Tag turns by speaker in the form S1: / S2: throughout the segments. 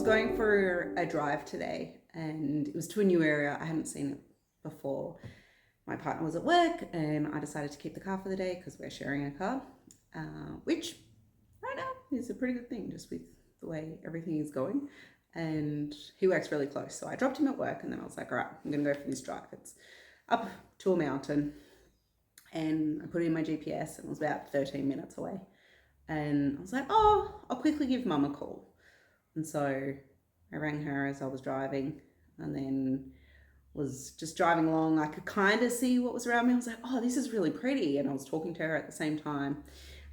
S1: going for a drive today and it was to a new area. I hadn't seen it before. My partner was at work and I decided to keep the car for the day because we're sharing a car, which right now is a pretty good thing just with the way everything is going. And he works really close. So I dropped him at work and then I was like, all right, I'm going to go for this drive. It's up to a mountain and I put it in my GPS and it was about 13 minutes away. And I was like, oh, I'll quickly give mum a call. And so I rang her as I was driving and then was just driving along. I could kind of see what was around me. I was like, oh, this is really pretty. And I was talking to her at the same time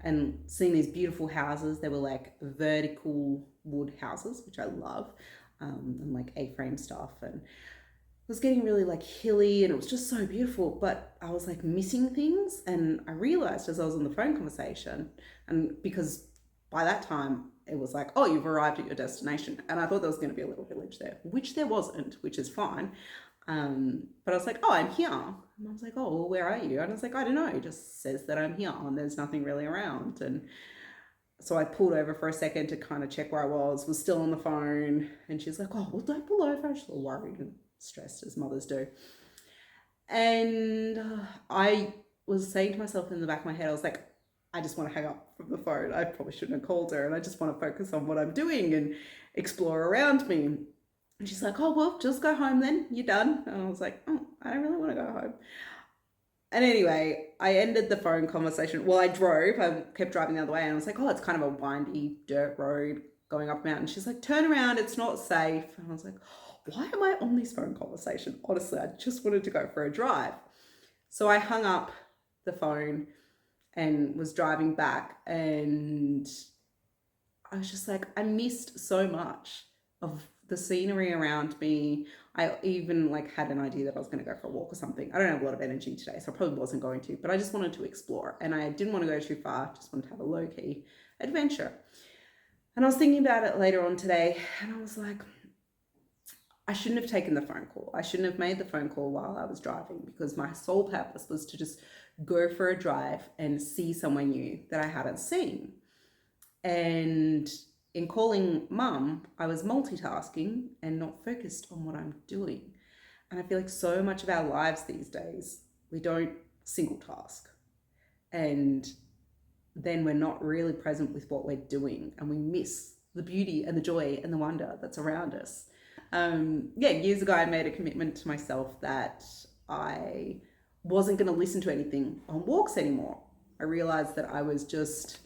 S1: and seeing these beautiful houses. They were like vertical wood houses, which I love, and like A-frame stuff. And it was getting really like hilly and it was just so beautiful, but I was like missing things. And I realized as I was on the phone conversation, and because by that time it was like, oh, you've arrived at your destination. And I thought there was going to be a little village there, which there wasn't, which is fine. But I was like, oh, I'm here. And I was like, oh, well, where are you? And I was like, I don't know. It just says that I'm here and there's nothing really around. And so I pulled over for a second to kind of check where I was still on the phone. And she's like, oh, well, don't pull over. I was a little worried and stressed as mothers do. And I was saying to myself in the back of my head, I was like, I just want to hang up from the phone. I probably shouldn't have called her and I just want to focus on what I'm doing and explore around me. And she's like, oh, well, just go home then. You're done. And I was like, oh, I don't really want to go home. And anyway, I ended the phone conversation. Well, I kept driving the other way and I was like, oh, it's kind of a windy dirt road going up a mountain. She's like, turn around, it's not safe. And I was like, why am I on this phone conversation? Honestly, I just wanted to go for a drive. So I hung up the phone and was driving back and I was just like, I missed so much of the scenery around me. I even like had an idea that I was going to go for a walk or something. I don't have a lot of energy today, so I probably wasn't going to, but I just wanted to explore and I didn't want to go too far. Just wanted to have a low-key adventure. And I was thinking about it later on today and I was like, I shouldn't have taken the phone call. I shouldn't have made the phone call while I was driving because my sole purpose was to just go for a drive and see someone new that I hadn't seen. And in calling mum, I was multitasking and not focused on what I'm doing. And I feel like so much of our lives these days, we don't single task. And then we're not really present with what we're doing and we miss the beauty and the joy and the wonder that's around us. Years ago, I made a commitment to myself that I wasn't going to listen to anything on walks anymore. I realized that I was just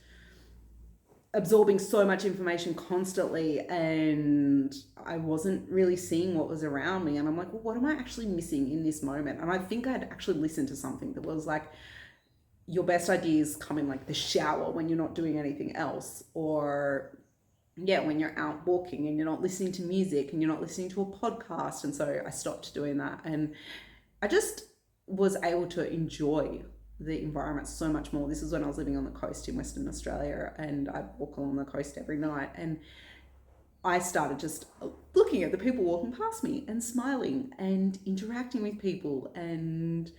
S1: absorbing so much information constantly and I wasn't really seeing what was around me. And I'm like, well, what am I actually missing in this moment? And I think I'd actually listened to something that was like, your best ideas come in like the shower when you're not doing anything else, or when you're out walking and you're not listening to music and you're not listening to a podcast. And so I stopped doing that and I just was able to enjoy the environment so much more. This is when I was living on the coast in Western Australia and I walk along the coast every night and I started just looking at the people walking past me and smiling and interacting with people, and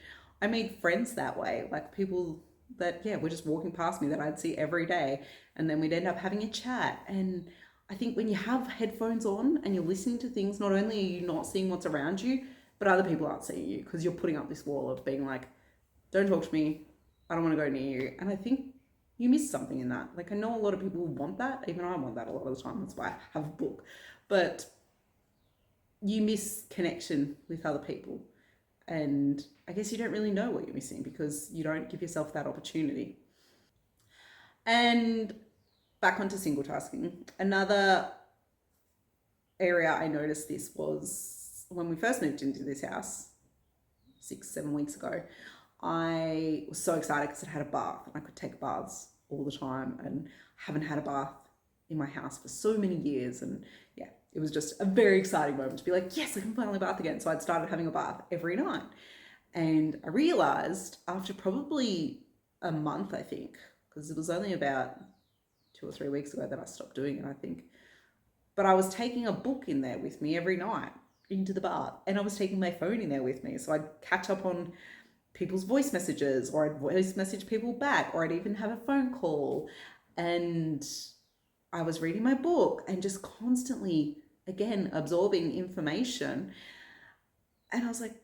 S1: I made friends that way, like people that were just walking past me that I'd see every day, and then we'd end up having a chat. And I think when you have headphones on and you're listening to things, not only are you not seeing what's around you, but other people aren't seeing you because you're putting up this wall of being like, don't talk to me, I don't want to go near you. And I think you miss something in that. Like I know a lot of people want that, even I want that a lot of the time, that's why I have a book, but you miss connection with other people. And I guess you don't really know what you're missing because you don't give yourself that opportunity. And back onto single tasking. Another area I noticed this was when we first moved into this house 6-7 weeks ago. I was so excited because it had a bath and I could take baths all the time, and I haven't had a bath in my house for so many years. And it was just a very exciting moment to be like, yes, I can finally bath again. So I'd started having a bath every night. And I realized after probably a month, I think, because it was only about 2 or 3 weeks ago that I stopped doing it, I think. But I was taking a book in there with me every night into the bath, and I was taking my phone in there with me. So I'd catch up on people's voice messages, or I'd voice message people back, or I'd even have a phone call. And I was reading my book and just constantly again, absorbing information. And I was like,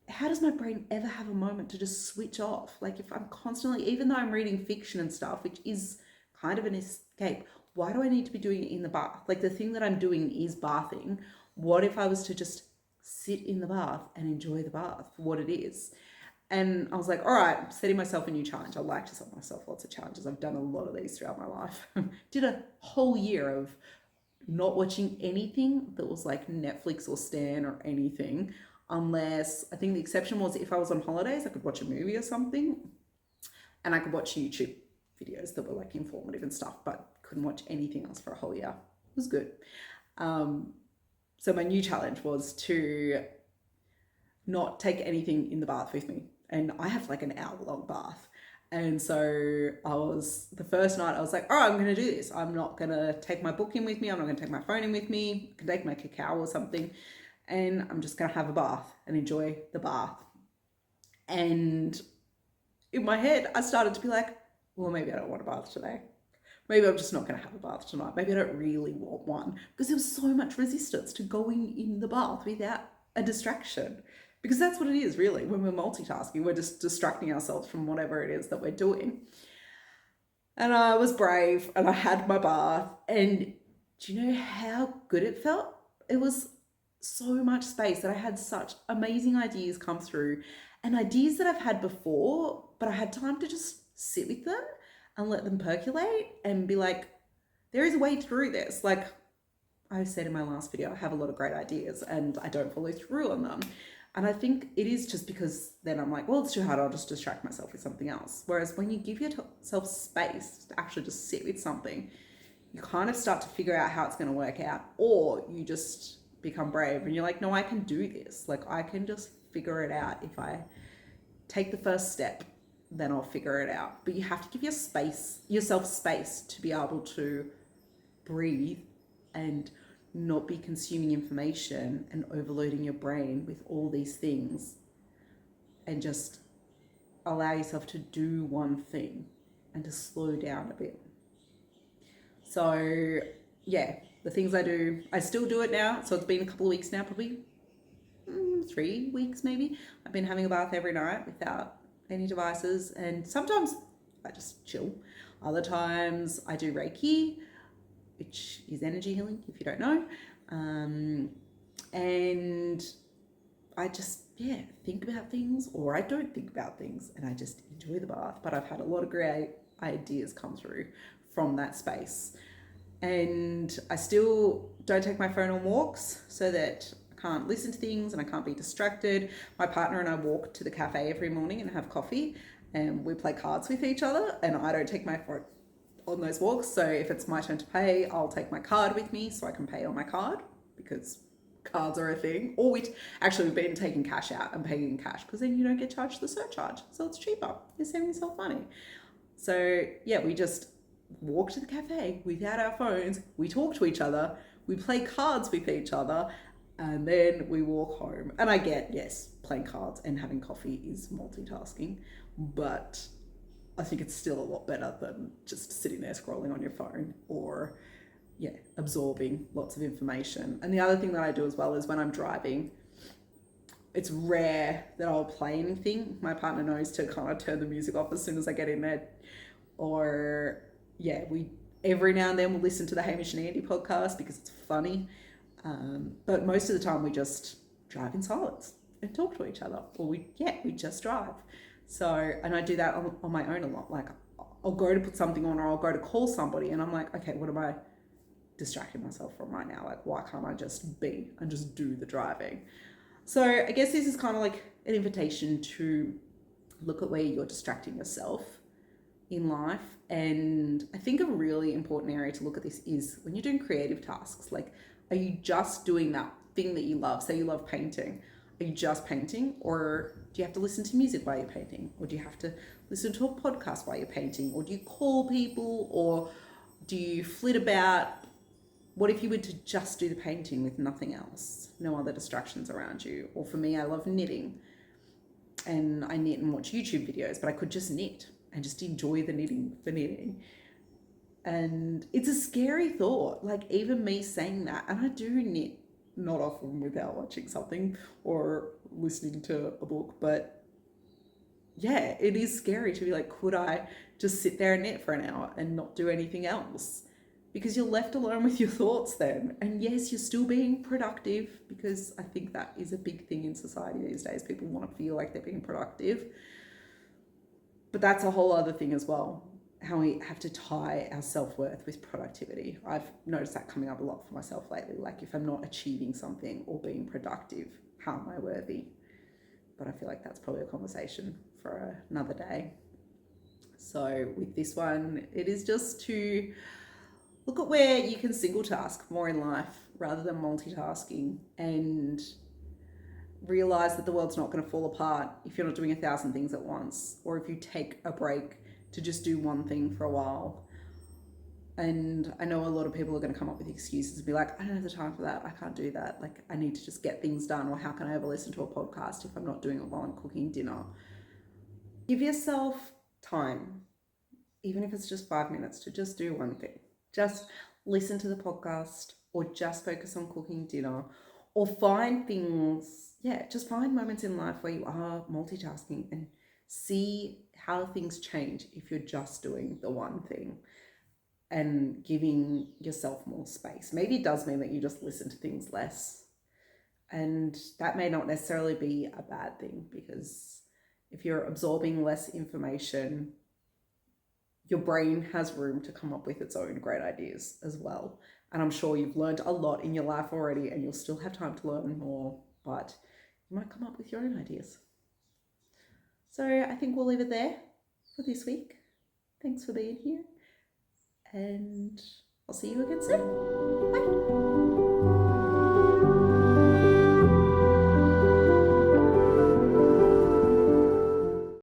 S1: how does my brain ever have a moment to just switch off? Like if I'm constantly, even though I'm reading fiction and stuff, which is kind of an escape, why do I need to be doing it in the bath? Like the thing that I'm doing is bathing. What if I was to just sit in the bath and enjoy the bath for what it is? And I was like, all right, setting myself a new challenge. I like to set myself lots of challenges. I've done a lot of these throughout my life. Did a whole year of not watching anything that was like Netflix or Stan or anything, unless, I think the exception was if I was on holidays, I could watch a movie or something, and I could watch YouTube videos that were like informative and stuff, but couldn't watch anything else for a whole year. It was good. So my new challenge was to not take anything in the bath with me. And I have like an hour-long bath. And so the first night I was like, all right, I'm going to do this. I'm not going to take my book in with me. I'm not going to take my phone in with me. I can take my cacao or something. And I'm just going to have a bath and enjoy the bath. And in my head, I started to be like, well, maybe I don't want a bath today. Maybe I'm just not going to have a bath tonight. Maybe I don't really want one. Because there was so much resistance to going in the bath without a distraction. Because that's what it is, really. When we're multitasking, we're just distracting ourselves from whatever it is that we're doing. And I was brave and I had my bath. And do you know how good it felt? It was so much space that I had such amazing ideas come through, and ideas that I've had before, but I had time to just sit with them and let them percolate and be like, there is a way through this. Like I said in my last video, I have a lot of great ideas and I don't follow through on them. And I think it is just because then I'm like, well, it's too hard, I'll just distract myself with something else. Whereas when you give yourself space to actually just sit with something, you kind of start to figure out how it's going to work out, or you just become brave and you're like, no, I can do this. Like I can just figure it out. If I take the first step, then I'll figure it out. But you have to give yourself space to be able to breathe and not be consuming information and overloading your brain with all these things, and just allow yourself to do one thing and to slow down a bit. So yeah, the things I do, I still do it now. So it's been a couple of weeks now, probably 3 weeks maybe. I've been having a bath every night without any devices, and sometimes I just chill. Other times I do Reiki, which is energy healing, if you don't know. And I just, think about things, or I don't think about things, and I just enjoy the bath. But I've had a lot of great ideas come through from that space. And I still don't take my phone on walks so that I can't listen to things and I can't be distracted. My partner and I walk to the cafe every morning and have coffee, and we play cards with each other, and I don't take my phone on those walks. So if it's my turn to pay, I'll take my card with me so I can pay on my card, because cards are a thing. Or we've been taking cash out and paying in cash, because then you don't get charged the surcharge, so it's cheaper. You're saving yourself money. So yeah, we just walk to the cafe without our phones, we talk to each other, we play cards with each other, and then we walk home. And I get, yes, playing cards and having coffee is multitasking, but I think it's still a lot better than just sitting there scrolling on your phone or absorbing lots of information. And the other thing that I do as well is when I'm driving, it's rare that I'll play anything. My partner knows to kind of turn the music off as soon as I get in there. Or we every now and then we'll listen to the Hamish and Andy podcast because it's funny. But most of the time we just drive in silence and talk to each other, or we just drive. So, and I do that on my own a lot. Like I'll go to put something on, or I'll go to call somebody, and I'm like, okay, what am I distracting myself from right now? Like, why can't I just be and just do the driving? So I guess this is kind of like an invitation to look at where you're distracting yourself in life. And I think a really important area to look at this is when you're doing creative tasks. Like, are you just doing that thing that you love? Say you love painting. Are you just painting, or do you have to listen to music while you're painting? Or do you have to listen to a podcast while you're painting? Or do you call people? Or do you flit about? What if you were to just do the painting with nothing else? No other distractions around you. Or for me, I love knitting. And I knit and watch YouTube videos, but I could just knit and just enjoy the knitting for knitting. And it's a scary thought, like even me saying that, and I do knit not often without watching something or listening to a book. But yeah, it is scary to be like, could I just sit there and knit for an hour and not do anything else? Because you're left alone with your thoughts then. And yes, you're still being productive, because I think that is a big thing in society these days. People want to feel like they're being productive. But that's a whole other thing as well, how we have to tie our self-worth with productivity. I've noticed that coming up a lot for myself lately. Like, if I'm not achieving something or being productive, how am I worthy? But I feel like that's probably a conversation for another day. So with this one, it is just to look at where you can single task more in life rather than multitasking, and realize that the world's not going to fall apart if you're not doing 1,000 things at once, or if you take a break to just do one thing for a while. And I know a lot of people are going to come up with excuses and be like, I don't have the time for that, I can't do that, like I need to just get things done, or how can I ever listen to a podcast if I'm not doing it while I'm cooking dinner? Give yourself time, even if it's just 5 minutes, to just do one thing. Just listen to the podcast, or just focus on cooking dinner, or find things, just find moments in life where you are multitasking, and see how things change if you're just doing the one thing and giving yourself more space. Maybe it does mean that you just listen to things less, and that may not necessarily be a bad thing, because if you're absorbing less information, your brain has room to come up with its own great ideas as well. And I'm sure you've learned a lot in your life already, and you'll still have time to learn more, but you might come up with your own ideas. So I think we'll leave it there for this week. Thanks for being here, and I'll see you again soon. Bye.